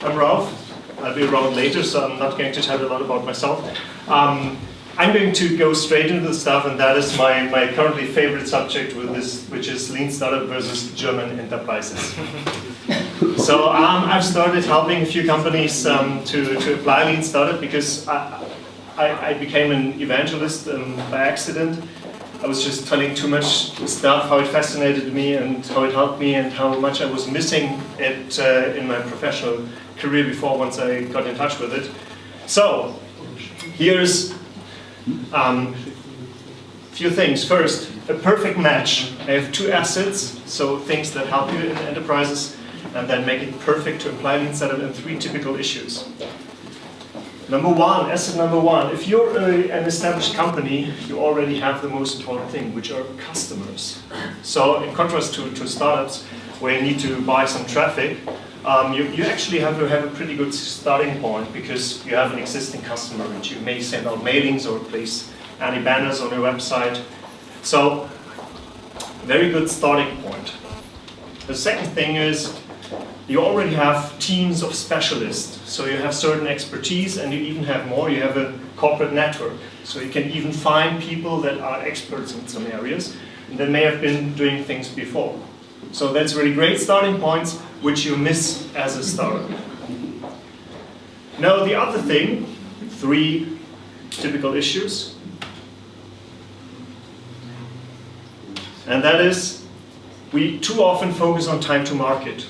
I'm Ralf. I'll be around later, so I'm not going to tell you a lot about myself. I'm going to go straight into the stuff, and that is my currently favorite subject with this, which is Lean Startup versus German enterprises. So I've started helping a few companies to apply Lean Startup because I became an evangelist by accident. I was just telling too much stuff, how it fascinated me and how it helped me and how much I was missing it in my professional career before once I got in touch with it. So, here's a few things. First, a perfect match. I have two assets, so things that help you in enterprises and then make it perfect to apply Lean Startup in three typical issues. Asset number one, if you're an established company, you already have the most important thing, which are customers. So in contrast to startups, where you need to buy some traffic, you actually have to have a pretty good starting point because you have an existing customer, which you may send out mailings or place any banners on your website. So, very good starting point. The second thing is, you already have teams of specialists, so you have certain expertise and you even have more, you have a corporate network. So you can even find people that are experts in some areas and that may have been doing things before. So that's really great starting points, which you miss as a startup. Now the other thing, three typical issues, and that is, we too often focus on time to market.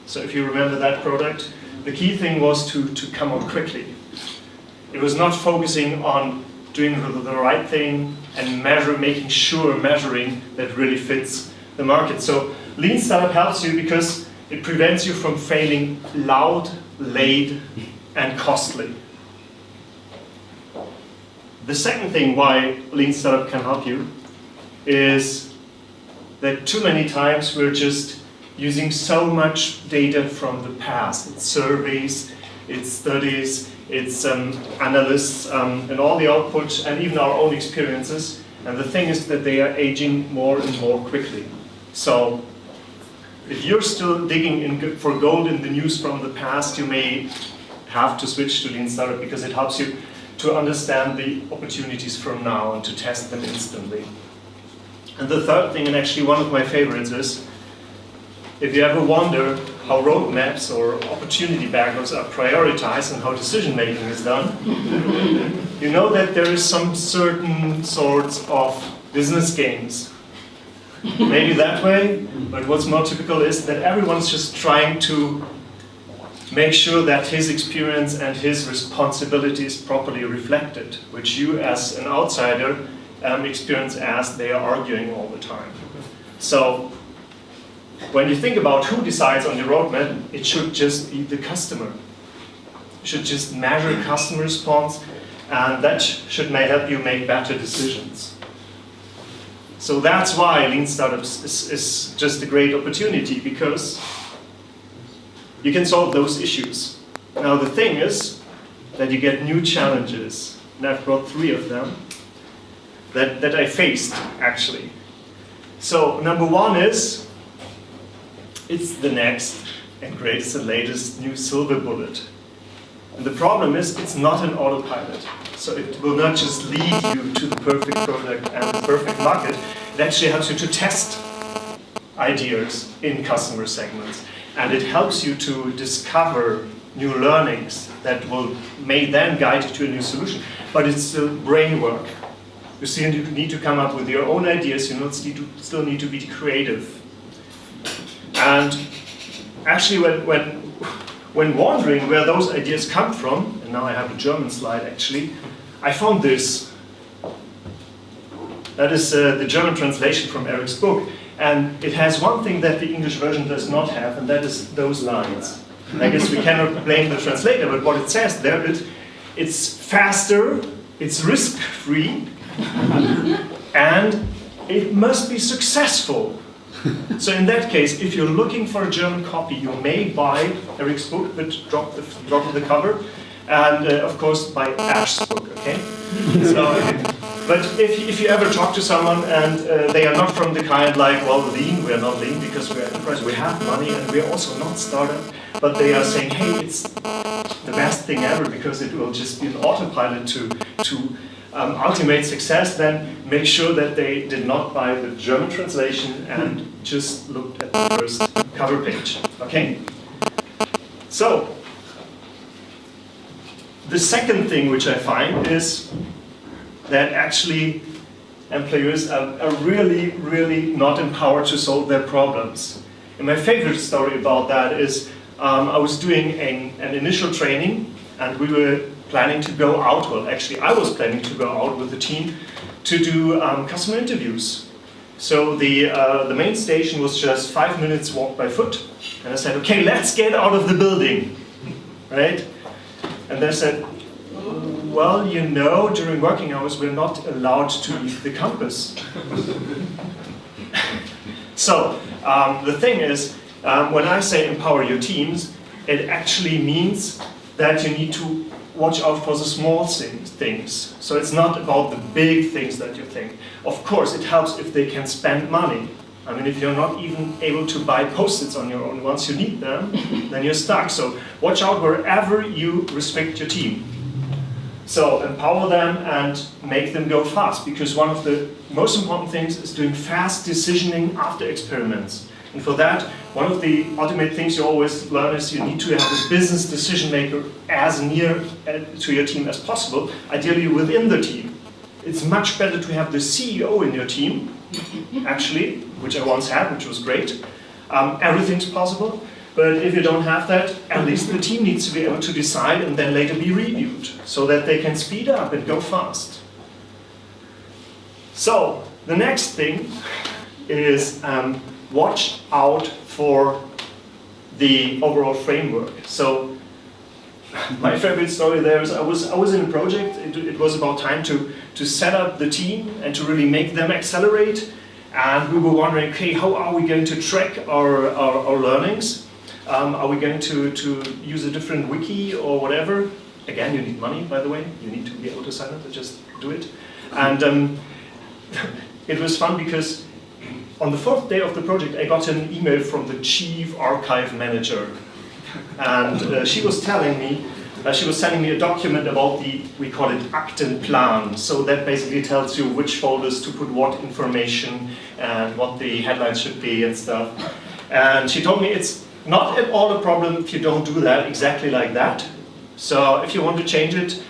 So if you remember that product, the key thing was to come out quickly. It was not focusing on doing the right thing and measuring that really fits the market. So Lean Startup helps you because it prevents you from failing loud, late, and costly. The second thing why Lean Startup can help you is that too many times we're just using so much data from the past. It's surveys, it's studies, it's analysts, and all the output, and even our own experiences. And the thing is that they are aging more and more quickly. So, if you're still digging for gold in the news from the past, you may have to switch to Lean Startup because it helps you to understand the opportunities from now and to test them instantly. And the third thing, and actually one of my favorites, is if you ever wonder how roadmaps or opportunity backlogs are prioritized and how decision making is done, you know that there is some certain sorts of business games. Maybe that way, but what's more typical is that everyone's just trying to make sure that his experience and his responsibility is properly reflected, which you as an outsider experience as they are arguing all the time. So, when you think about who decides on the roadmap, it should just be the customer. You should just measure customer response, and that may help you make better decisions. So that's why Lean Startups is just a great opportunity, because you can solve those issues. Now the thing is that you get new challenges, and I've brought three of them that I faced actually. So number one is, it's the next and greatest and latest new silver bullet. And the problem is, it's not an autopilot. So it will not just lead you to the perfect product and the perfect market. It actually helps you to test ideas in customer segments. And it helps you to discover new learnings that may then guide you to a new solution. But it's still brain work. You still need to come up with your own ideas. You still need to be creative. And actually, when wondering where those ideas come from, and now I have a German slide actually, I found this. That is the German translation from Eric's book. And it has one thing that the English version does not have, and that is those lines. And I guess we cannot blame the translator, but what it says there, it's faster, it's risk-free, and it must be successful. So in that case, if you're looking for a German copy, you may buy Eric's book, but drop the cover, and of course buy Ash's book, okay? So But if you ever talk to someone and they are not from the kind like, well, lean, we're not lean because we're enterprise, we have money and we're also not startup, but they are saying, hey, it's the best thing ever because it will just be an autopilot to ultimate success, then make sure that they did not buy the German translation and just looked at the first cover page, okay? So, the second thing which I find is that actually employers are really, really not empowered to solve their problems. And my favorite story about that is I was doing an initial training and we were planning to go out, well actually I was planning to go out with the team to do customer interviews. So the main station was just 5 minutes walk by foot and I said, okay, let's get out of the building, right? And they said, well, you know, during working hours we're not allowed to leave the campus. So, the thing is, when I say empower your teams, it actually means that you need to watch out for the small things. So it's not about the big things that you think. Of course, it helps if they can spend money. I mean, if you're not even able to buy Post-its on your own once you need them, then you're stuck. So watch out wherever you restrict your team. So empower them and make them go fast, because one of the most important things is doing fast decisioning after experiments. And for that, one of the ultimate things you always learn is you need to have a business decision maker as near to your team as possible, ideally within the team. It's much better to have the CEO in your team, actually, which I once had, which was great. Everything's possible. But if you don't have that, at least the team needs to be able to decide and then later be reviewed, so that they can speed up and go fast. So, the next thing is watch out for the overall framework. So, my favorite story there is I was in a project, it was about time to set up the team and to really make them accelerate. And we were wondering, okay, how are we going to track our learnings? Are we going to use a different wiki or whatever? Again, you need money, by the way. You need to be able to sign up, just do it. And it was fun because on the 4th day of the project, I got an email from the chief archive manager. And she was telling me, she was sending me a document about we call it Aktenplan. So that basically tells you which folders to put what information and what the headlines should be and stuff. And she told me it's not at all a problem if you don't do that exactly like that. So if you want to change it,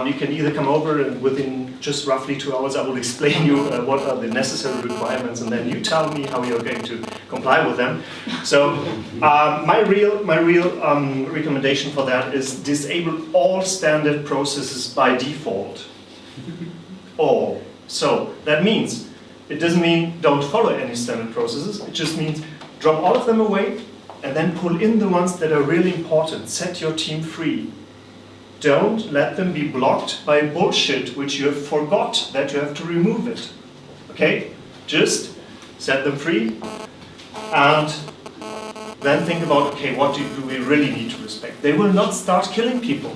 you can either come over and within just roughly 2 hours I will explain you what are the necessary requirements, and then you tell me how you're going to comply with them. So my real recommendation for that is disable all standard processes by default. All. So that means, it doesn't mean don't follow any standard processes, it just means drop all of them away and then pull in the ones that are really important. Set your team free. Don't let them be blocked by bullshit which you have forgot that you have to remove it. Okay? Just set them free and then think about, okay, what do we really need to respect? They will not start killing people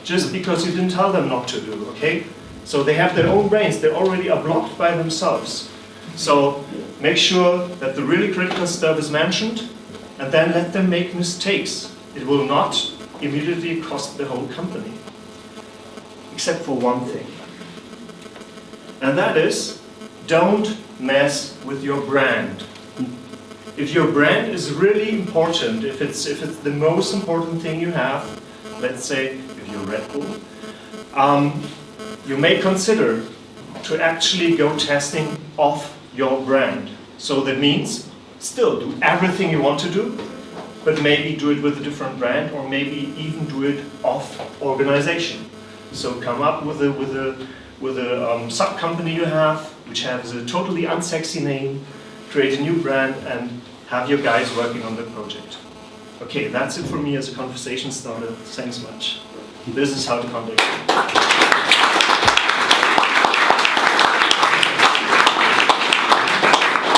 just because you didn't tell them not to do, okay? So they have their own brains, they already are blocked by themselves. So make sure that the really critical stuff is mentioned and then let them make mistakes. It will not immediately cost the whole company. Except for one thing. And that is, don't mess with your brand. If your brand is really important, if it's the most important thing you have, let's say if you're Red Bull, you may consider to actually go testing off your brand. So that means still do everything you want to do, but maybe do it with a different brand, or maybe even do it off organization. So come up with a sub company you have, which has a totally unsexy name, create a new brand, and have your guys working on the project. Okay, that's it for me as a conversation starter. Thanks much. This is how to contact me.